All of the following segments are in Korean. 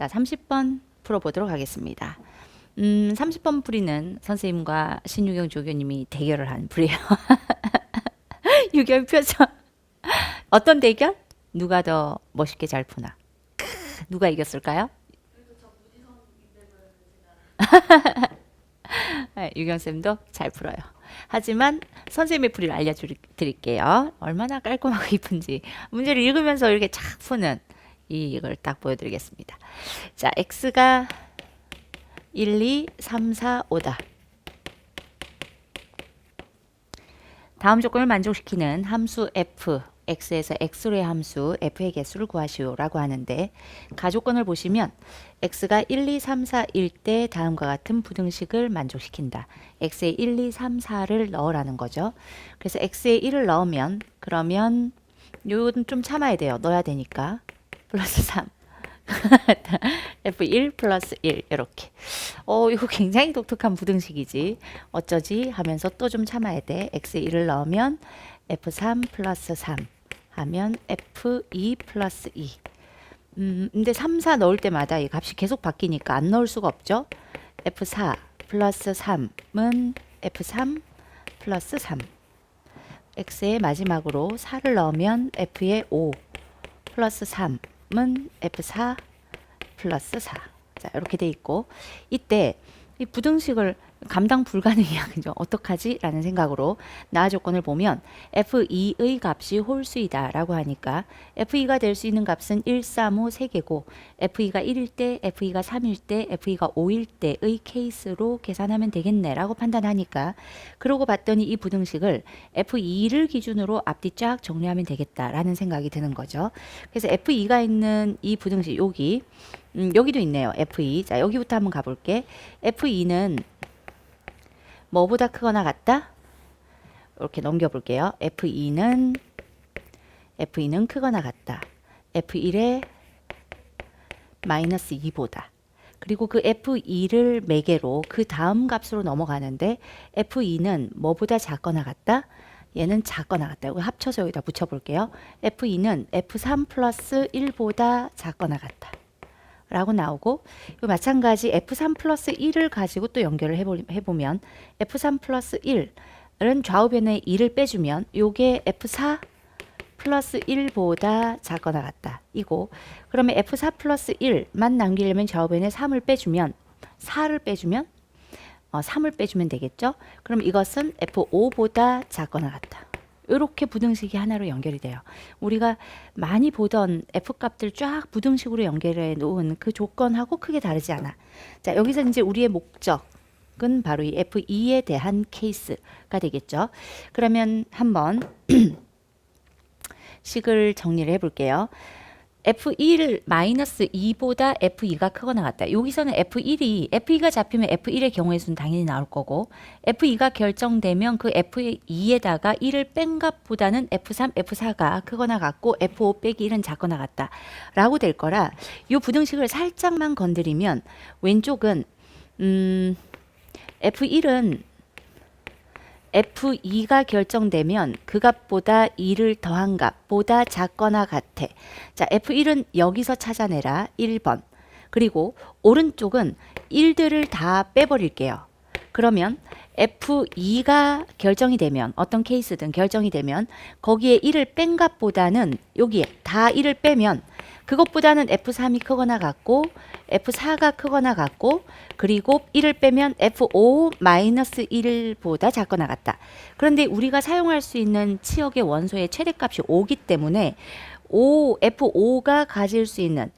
자, 30번 풀어보도록 하겠습니다. 30번 풀이는 선생님과 신유경 조교님이 대결을 한 풀이에요. 유경 표정. 어떤 대결? 누가 더 멋있게 잘 푸나? 누가 이겼을까요? 네, 유경쌤도 잘 풀어요. 하지만 선생님의 풀이를 알려드릴게요. 얼마나 깔끔하고 이쁜지. 문제를 읽으면서 이렇게 착 푸는 이걸 딱 보여드리겠습니다. 자, x가 1, 2, 3, 4, 5다. 다음 조건을 만족시키는 함수 f, x에서 x로의 함수 f의 개수를 구하시오라고 하는데 가조건을 보시면 x가 1, 2, 3, 4일 때 다음과 같은 부등식을 만족시킨다. x에 1, 2, 3, 4를 넣으라는 거죠. 그래서 x에 1을 넣으면 그러면 요건 좀 참아야 돼요. 넣어야 되니까 플러스 3 F1 플러스 1 이렇게. 이거 굉장히 독특한 부등식이지. 어쩌지 하면서 또 좀 참아야 돼. X에 1을 넣으면 F3 플러스 3 하면 F2 플러스 2. 근데 3, 4 넣을 때마다 이 값이 계속 바뀌니까 안 넣을 수가 없죠. F4 플러스 3은 F3 플러스 3. X에 마지막으로 4를 넣으면 F에 5 플러스 3은 F4 플러스 4. 자, 이렇게 돼 있고 이때 이 부등식을 감당 불가능이야. 그죠? 어떡하지? 라는 생각으로 나아 조건을 보면 F2의 값이 홀수이다 라고 하니까 F2가 될 수 있는 값은 1, 3, 5, 3개고 F2가 1일 때, F2가 3일 때, F2가 5일 때의 케이스로 계산하면 되겠네 라고 판단하니까 그러고 봤더니 이 부등식을 F2를 기준으로 앞뒤 쫙 정리하면 되겠다 라는 생각이 드는 거죠. 그래서 F2가 있는 이 부등식 여기도 있네요. F2. 자, 여기부터 한번 가볼게. F2는 뭐보다 크거나 같다? 이렇게 넘겨볼게요. F2는 크거나 같다. F1의 마이너스 2보다. 그리고 그 F2를 매개로 그 다음 값으로 넘어가는데 F2는 뭐보다 작거나 같다? 얘는 작거나 같다. 이거 합쳐서 여기다 붙여볼게요. F2는 F3 플러스 1보다 작거나 같다. 라고 나오고 마찬가지 F3 플러스 1을 가지고 또 연결을 해보면 F3 플러스 1은 좌우변에 2를 빼주면 요게 F4 플러스 1보다 작거나 같다. 이고 그러면 F4 플러스 1만 남기려면 좌우변에 3을 빼주면 4를 빼주면 3을 빼주면 되겠죠. 그럼 이것은 F5보다 작거나 같다. 이렇게 부등식이 하나로 연결이 돼요. 우리가 많이 보던 F값들 쫙 부등식으로 연결해 놓은 그 조건하고 크게 다르지 않아. 자, 여기서 이제 우리의 목적은 바로 이 F2에 대한 케이스가 되겠죠. 그러면 한번 식을 정리를 해볼게요. F1 마이너스 2보다 F2가 크거나 같다. 여기서는 F2가 잡히면 F1의 경우의 수는 당연히 나올 거고 F2가 결정되면 그 F2에다가 1을 뺀 값보다는 F3, F4가 크거나 같고 F5 빼기 1은 작거나 같다 라고 될 거라 이 부등식을 살짝만 건드리면 왼쪽은 F1은 F2가 결정되면 그 값보다 2를 더한 값보다 작거나 같아. 자, F1은 여기서 찾아내라. 1번. 그리고 오른쪽은 1들을 다 빼버릴게요. 그러면 F2가 결정이 되면 어떤 케이스든 결정이 되면 거기에 1을 뺀 값보다는 여기에 다 1을 빼면 그것보다는 F3이 크거나 같고 F4가 크거나 같고 그리고 1을 빼면 F5-1보다 작거나 같다. 그런데 우리가 사용할 수 있는 치역의 원소의 최대값이 5기 때문에 F5가 가질 수 있는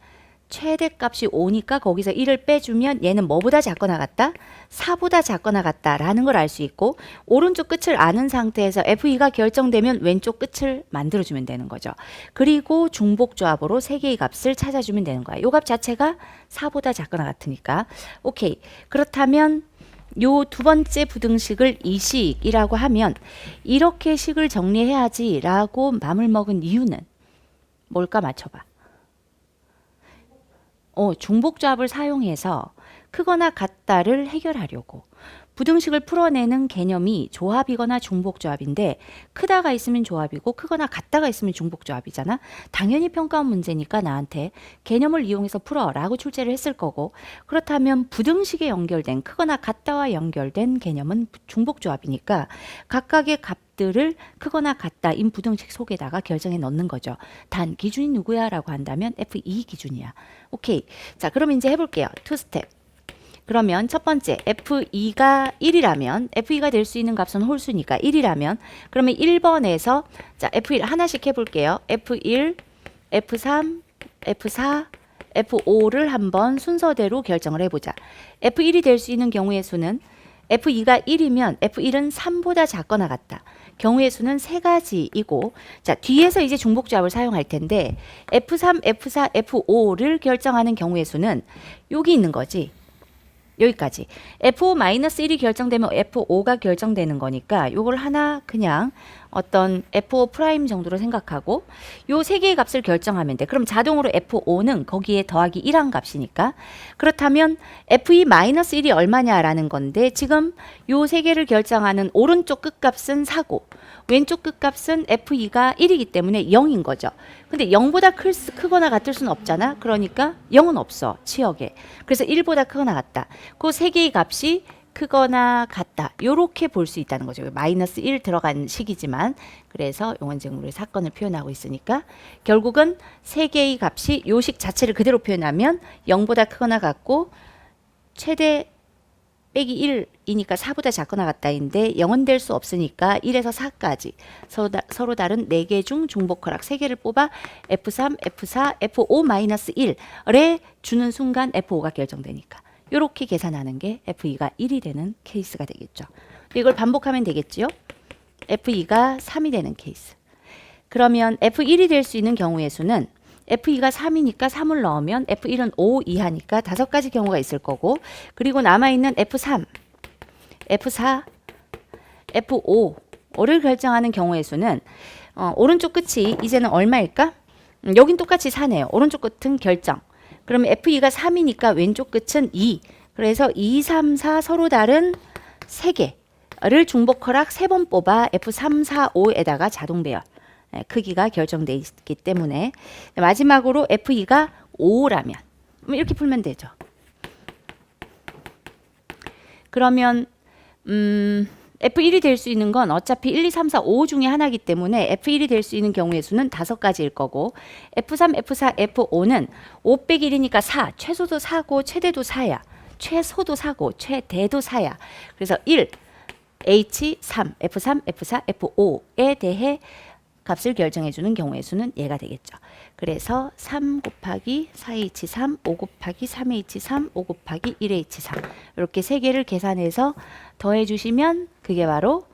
최대값이 5니까 거기서 1을 빼주면 얘는 뭐보다 작거나 같다? 4보다 작거나 같다 라는 걸 알 수 있고 오른쪽 끝을 아는 상태에서 F2가 결정되면 왼쪽 끝을 만들어주면 되는 거죠. 그리고 중복조합으로 3개의 값을 찾아주면 되는 거야. 요 값 자체가 4보다 작거나 같으니까 오케이. 그렇다면 요 두 번째 부등식을 이식이라고 하면 이렇게 식을 정리해야지 라고 마음을 먹은 이유는 뭘까 맞춰봐. 중복조합을 사용해서 크거나 같다를 해결하려고 부등식을 풀어내는 개념이 조합이거나 중복조합인데 크다가 있으면 조합이고 크거나 같다가 있으면 중복조합이잖아. 당연히 평가원 문제니까 나한테 개념을 이용해서 풀어라고 출제를 했을 거고 그렇다면 부등식에 연결된 크거나 같다와 연결된 개념은 중복조합이니까 각각의 값들을 크거나 같다인 부등식 속에다가 결정해 넣는 거죠. 단 기준이 누구야 라고 한다면 F2 기준이야. 오케이. 자, 그럼 이제 해볼게요. 투 스텝. 그러면 첫 번째 F2가 1이라면 F2가 될 수 있는 값은 홀수니까 1이라면 그러면 1번에서 자 F1 하나씩 해볼게요. F1, F3, F4, F5를 한번 순서대로 결정을 해보자. F1이 될 수 있는 경우의 수는 F2가 1이면 F1은 3보다 작거나 같다. 경우의 수는 세 가지이고 자 뒤에서 이제 중복조합을 사용할 텐데 F3, F4, F5를 결정하는 경우의 수는 여기 있는 거지. 여기까지. F5-1이 결정되면 F5가 결정되는 거니까 요걸 하나 그냥 어떤 F5 프라임 정도로 생각하고 요 세 개의 값을 결정하면 돼. 그럼 자동으로 F5는 거기에 더하기 1한 값이니까 그렇다면 F2-1이 얼마냐라는 건데 지금 요 세 개를 결정하는 오른쪽 끝값은 4고 왼쪽 끝값은 F2가 1이기 때문에 0인 거죠. 근데 0보다 크거나 같을 수는 없잖아. 그러니까 0은 없어. 치역에. 그래서 1보다 크거나 같다. 그 세 개의 값이 크거나 같다. 요렇게 볼 수 있다는 거죠. 마이너스 1 들어간 식이지만 그래서 용언쟁물의 사건을 표현하고 있으니까 결국은 세 개의 값이 요 식 자체를 그대로 표현하면 0보다 크거나 같고 최대 빼기 1이니까 4보다 작거나 같다인데 0은 될 수 없으니까 1에서 4까지 서로 다른 4개 중 중복허락 3개를 뽑아 F3, F4, F5-1에 주는 순간 F5가 결정되니까 이렇게 계산하는 게 F2가 1이 되는 케이스가 되겠죠. 이걸 반복하면 되겠지요. F2가 3이 되는 케이스. 그러면 F1이 될 수 있는 경우의 수는 F2가 3이니까 3을 넣으면 F1은 5 이하니까 5가지 경우가 있을 거고 그리고 남아있는 F3, F4, F5를 결정하는 경우의 수는 오른쪽 끝이 이제는 얼마일까? 여긴 똑같이 4네요. 오른쪽 끝은 결정. 그러면 F2가 3이니까 왼쪽 끝은 2. 그래서 2, 3, 4 서로 다른 3개를 중복허락 3번 뽑아 F3, 4, 5에다가 자동 배열. 크기가 결정되어 있기 때문에 마지막으로 F2가 5라면 이렇게 풀면 되죠. 그러면 F1이 될 수 있는 건 어차피 1, 2, 3, 4, 5 중에 하나이기 때문에 F1이 될 수 있는 경우의 수는 5가지일 거고 F3, F4, F5는 5 빼기 1이니까 4, 최소도 4고 최대도 4야. 최소도 4고 최대도 4야. 그래서 1, H3, F3, F4, F5에 대해 값을 결정해주는 경우의 수는 얘가 되겠죠. 그래서 3 곱하기 4H3, 5 곱하기 3H3, 5 곱하기 1H3 이렇게 세 개를 계산해서 더해주시면 그게 바로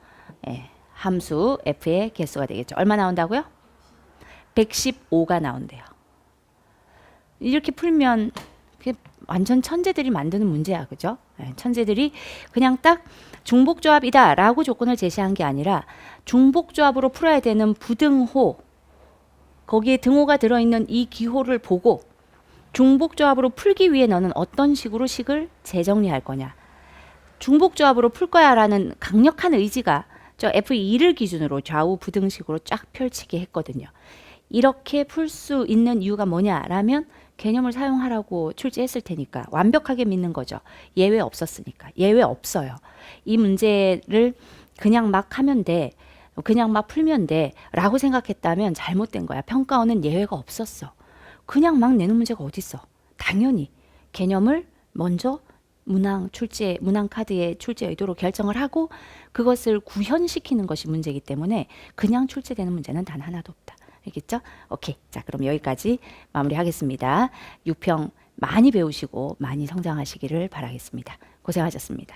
함수 F의 개수가 되겠죠. 얼마 나온다고요? 115가 나온대요. 이렇게 풀면 완전 천재들이 만드는 문제야. 그죠? 천재들이 그냥 딱 중복조합이다 라고 조건을 제시한 게 아니라 중복조합으로 풀어야 되는 부등호 거기에 등호가 들어있는 이 기호를 보고 중복조합으로 풀기 위해 너는 어떤 식으로 식을 재정리할 거냐 중복조합으로 풀 거야 라는 강력한 의지가 저 F2를 기준으로 좌우 부등식으로 쫙 펼치게 했거든요. 이렇게 풀 수 있는 이유가 뭐냐라면 개념을 사용하라고 출제했을 테니까 완벽하게 믿는 거죠. 예외 없었으니까. 예외 없어요. 이 문제를 그냥 막 하면 돼. 그냥 막 풀면 돼. 라고 생각했다면 잘못된 거야. 평가원은 예외가 없었어. 그냥 막 내는 문제가 어딨어. 당연히 개념을 먼저 문항 카드의 출제 의도로 결정을 하고 그것을 구현시키는 것이 문제이기 때문에 그냥 출제되는 문제는 단 하나도 없다. 알겠죠? 오케이. 자, 그럼 여기까지 마무리하겠습니다. 6평 많이 배우시고 많이 성장하시기를 바라겠습니다. 고생하셨습니다.